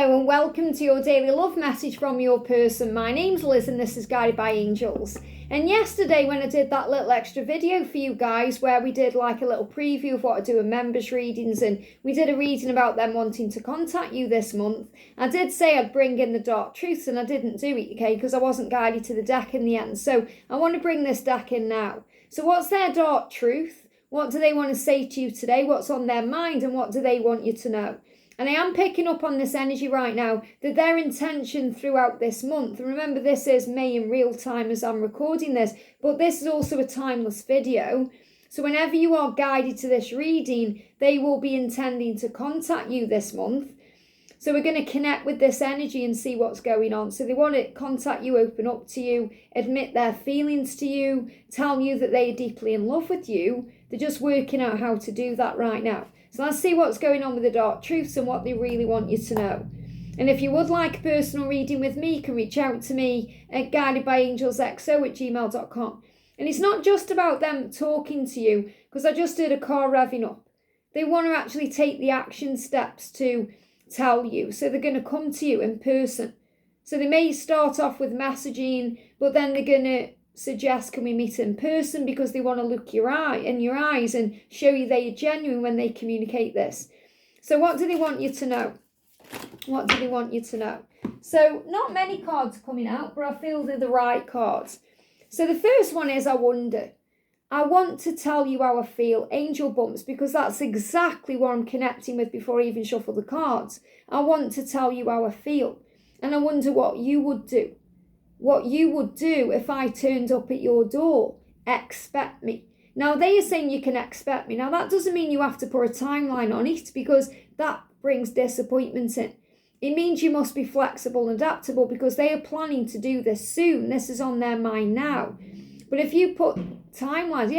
Hello and welcome to your daily love message from your person. My name's Liz and this is Guided by Angels. And yesterday when I did that little extra video for you guys where we did like a little preview of what I do in members readings and we did a reading about them wanting to contact you this month, I did say I'd bring in the dark truths and I didn't do it, okay, because I wasn't guided to the deck in the end. So I want to bring this deck in now. So what's their dark truth? What do they want to say to you today? What's on their mind and what do they want you to know? And I am picking up on this energy right now that their intention throughout this month, and remember this is May in real time as I'm recording this, but this is also a timeless video. So whenever you are guided to this reading, they will be intending to contact you this month. So we're going to connect with this energy and see what's going on. So they want to contact you, open up to you, admit their feelings to you, tell you that they are deeply in love with you. They're just working out how to do that right now. So let's see what's going on with the dark truths and what they really want you to know. And if you would like a personal reading with me, you can reach out to me at guidedbyangelsxo@gmail.com. And it's not just about them talking to you, because I just did a car revving up. They want to actually take the action steps to tell you. So they're going to come to you in person. So they may start off with messaging, but then they're going to suggest, can we meet in person, because they want to look in your eyes and show you they are genuine when they communicate this. So what do they want you to know? What do they want you to know? So not many cards are coming out, but I feel they're the right cards. So the first one is I wonder. I want to tell you how I feel, angel bumps, because that's exactly what I'm connecting with before I even shuffle the cards. I want to tell you how I feel. And I wonder what you would do. What you would do if I turned up at your door. Expect me. Now, they are saying you can expect me. Now, that doesn't mean you have to put a timeline on it, because that brings disappointment in. It means you must be flexible and adaptable, because they are planning to do this soon. This is on their mind now. But if you put timelines,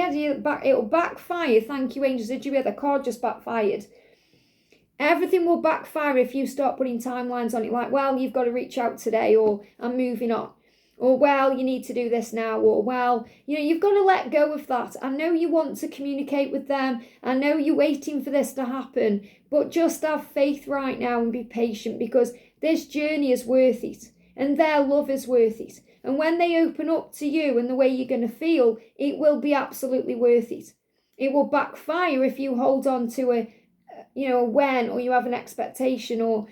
it'll backfire. Thank you, angels. Did you hear the card just backfired? Everything will backfire if you start putting timelines on it. Like, well, you've got to reach out today, or I'm moving on. Or, well, you need to do this now. Or, well, you've got to let go of that. I know you want to communicate with them. I know you're waiting for this to happen. But just have faith right now and be patient, because this journey is worth it. And their love is worth it. And when they open up to you and the way you're going to feel, it will be absolutely worth it. It will backfire if you hold on to a when, or you have an expectation, or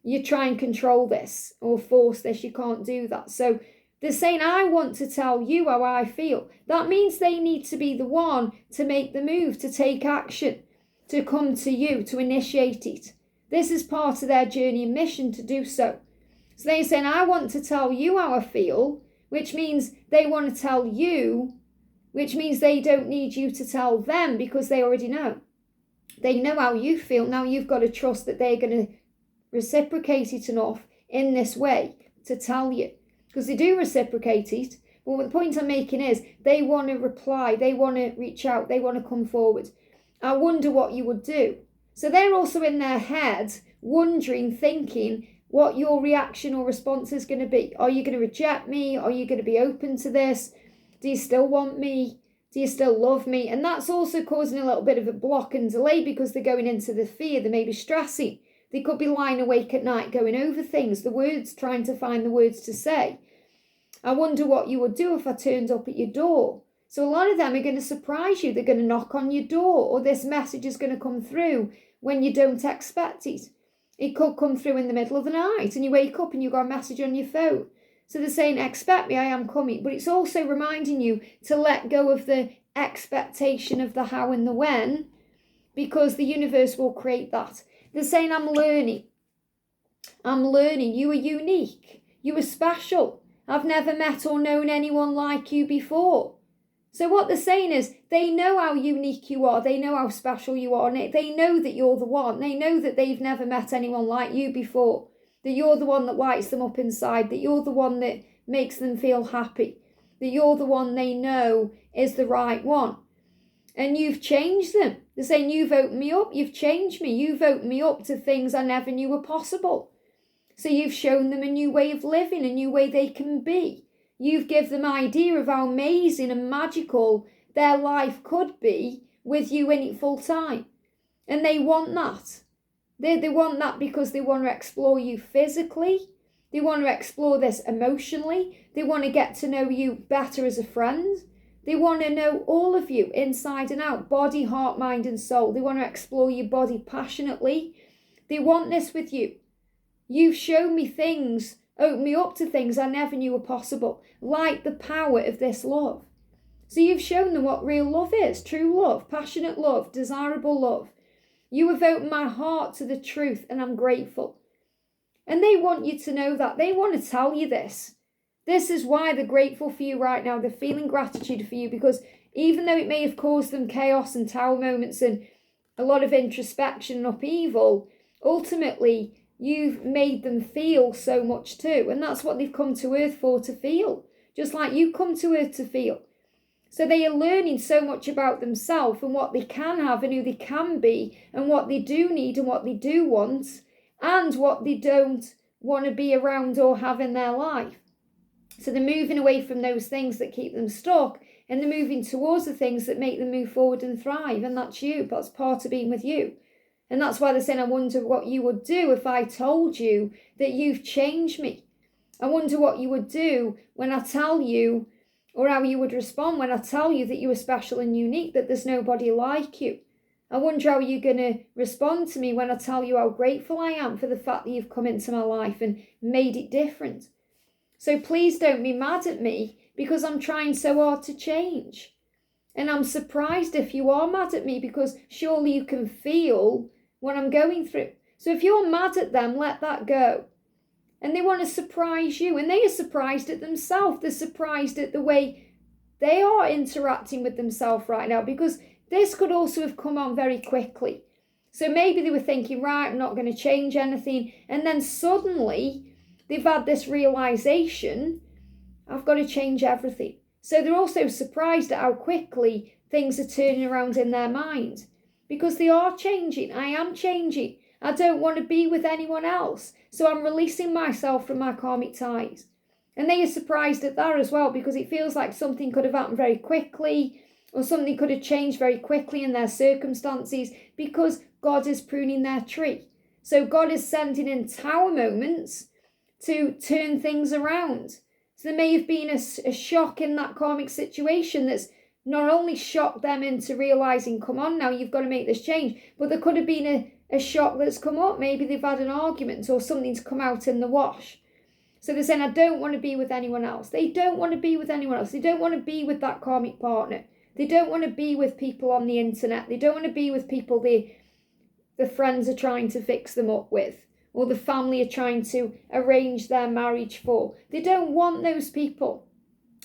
you try and control this or force this. You can't do that. So they're saying, I want to tell you how I feel. That means they need to be the one to make the move, to take action, to come to you, to initiate it. This is part of their journey and mission to do so. So they're saying, I want to tell you how I feel, which means they want to tell you, which means they don't need you to tell them, because they already know. They know how you feel. Now you've got to trust that they're going to reciprocate it enough in this way to tell you. Because they do reciprocate it. But the point I'm making is they want to reply. They want to reach out. They want to come forward. I wonder what you would do. So they're also in their head wondering, thinking what your reaction or response is going to be. Are you going to reject me? Are you going to be open to this? Do you still want me? Do you still love me? And that's also causing a little bit of a block and delay, because they're going into the fear. They may be stressing. They could be lying awake at night going over things, the words, trying to find the words to say. I wonder what you would do if I turned up at your door. So a lot of them are going to surprise you. They're going to knock on your door, or this message is going to come through when you don't expect it. It could come through in the middle of the night and you wake up and you've got a message on your phone. So they're saying, expect me, I am coming. But it's also reminding you to let go of the expectation of the how and the when, because the universe will create that. They're saying, I'm learning. You are unique. You are special. I've never met or known anyone like you before. So what they're saying is they know how unique you are. They know how special you are. And they know that you're the one. They know that they've never met anyone like you before. That you're the one that lights them up inside. That you're the one that makes them feel happy. That you're the one they know is the right one. And you've changed them. They're saying, you've opened me up. You've changed me. You've opened me up to things I never knew were possible. So you've shown them a new way of living, a new way they can be. You've given them an idea of how amazing and magical their life could be with you in it full time. And they want that. They want that because they want to explore you physically. They want to explore this emotionally. They want to get to know you better as a friend. They want to know all of you inside and out, body, heart, mind, and soul. They want to explore your body passionately. They want this with you. You've shown me things, opened me up to things I never knew were possible, like the power of this love. So you've shown them what real love is, true love, passionate love, desirable love. You have opened my heart to the truth, and I'm grateful. And they want you to know that. They want to tell you this. This is why they're grateful for you right now. They're feeling gratitude for you, because even though it may have caused them chaos and tower moments and a lot of introspection and upheaval, ultimately you've made them feel so much too. And that's what they've come to earth for, to feel. Just like you come to earth to feel. So they are learning so much about themselves and what they can have and who they can be and what they do need and what they do want and what they don't want to be around or have in their life. So they're moving away from those things that keep them stuck, and they're moving towards the things that make them move forward and thrive. And that's you. That's part of being with you. And that's why they're saying, I wonder what you would do if I told you that you've changed me. I wonder what you would do when I tell you, or how you would respond when I tell you that you are special and unique, that there's nobody like you. I wonder how you're going to respond to me when I tell you how grateful I am for the fact that you've come into my life and made it different. So please don't be mad at me, because I'm trying so hard to change. And I'm surprised if you are mad at me, because surely you can feel what I'm going through. So if you're mad at them, let that go. And they want to surprise you, and they are surprised at themselves. They're surprised at the way they are interacting with themselves right now, because this could also have come on very quickly. So maybe they were thinking, right, I'm not going to change anything. And then suddenly they've had this realization, I've got to change everything. So they're also surprised at how quickly things are turning around in their mind, because they are changing. I am changing. I don't want to be with anyone else. So I'm releasing myself from my karmic ties. And they are surprised at that as well, because it feels like something could have happened very quickly, or something could have changed very quickly in their circumstances, because God is pruning their tree. So God is sending in tower moments to turn things around. So there may have been a shock in that karmic situation that's not only shocked them into realizing, come on now, you've got to make this change, but there could have been a shock that's come up. Maybe they've had an argument or something's come out in the wash. So they're saying, I don't want to be with anyone else. They don't want to be with anyone else. They don't want to be with that karmic partner. They don't want to be with people on the internet. They don't want to be with people the friends are trying to fix them up with, or the family are trying to arrange their marriage for. They don't want those people.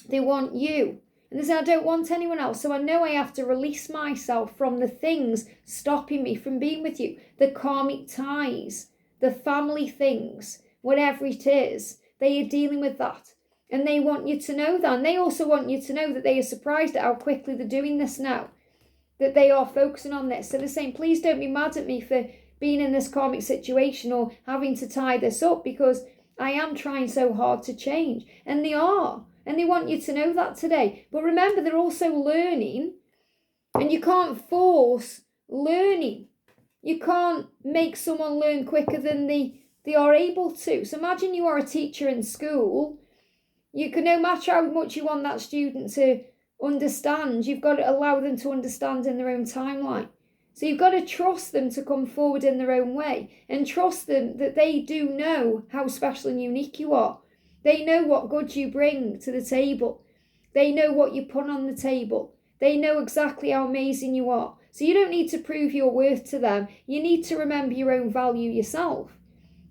They want you. And they say, I don't want anyone else. So I know I have to release myself from the things stopping me from being with you. The karmic ties, the family things, whatever it is. They are dealing with that. And they want you to know that. And they also want you to know that they are surprised at how quickly they're doing this now. That they are focusing on this. So they're saying, please don't be mad at me for being in this karmic situation or having to tie this up, because I am trying so hard to change. And they are. And they want you to know that today. But remember, they're also learning. And you can't force learning. You can't make someone learn quicker than they are able to. So imagine you are a teacher in school. You can, no matter how much you want that student to understand, you've got to allow them to understand in their own timeline. So you've got to trust them to come forward in their own way, and trust them that they do know how special and unique you are. They know what good you bring to the table. They know what you put on the table. They know exactly how amazing you are. So you don't need to prove your worth to them. You need to remember your own value yourself.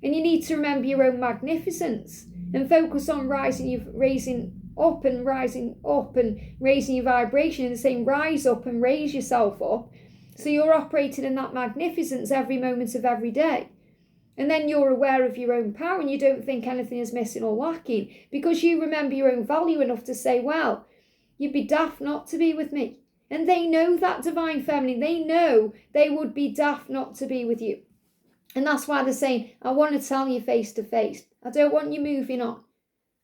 And you need to remember your own magnificence and focus on raising up and raising your vibration, and saying rise up and raise yourself up. So you're operating in that magnificence every moment of every day. And then you're aware of your own power, and you don't think anything is missing or lacking, because you remember your own value enough to say, well, you'd be daft not to be with me. And they know that, divine feminine. They know they would be daft not to be with you. And that's why they're saying, I want to tell you face to face. I don't want you moving on.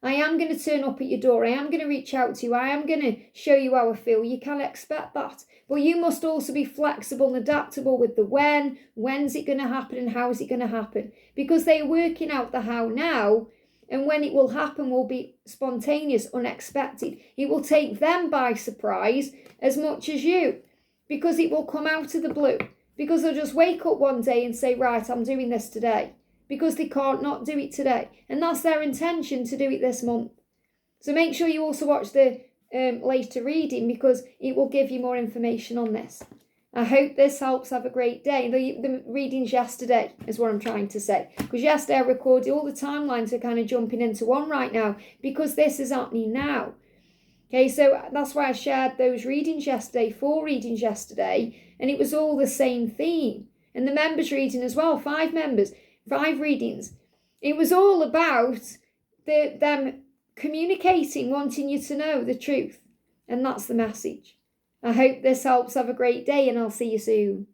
I am going to turn up at your door. I am going to reach out to you. I am going to show you how I feel. You can expect that. But you must also be flexible and adaptable with the when's it going to happen and how is it going to happen. Because they're working out the how now, and when it will happen will be spontaneous, unexpected. It will take them by surprise as much as you, because it will come out of the blue. Because they'll just wake up one day and say, right, I'm doing this today. Because they can't not do it today. And that's their intention, to do it this month. So make sure you also watch the later reading, because it will give you more information on this. I hope this helps. Have a great day. The readings yesterday is what I'm trying to say. Because yesterday I recorded all the timelines are kind of jumping into one right now, because this is happening now. Okay, so that's why I shared those readings yesterday, 4 readings yesterday, and it was all the same theme. And the members reading as well, 5 members, 5 readings. It was all about them communicating, wanting you to know the truth. And that's the message. I hope this helps. Have a great day, and I'll see you soon.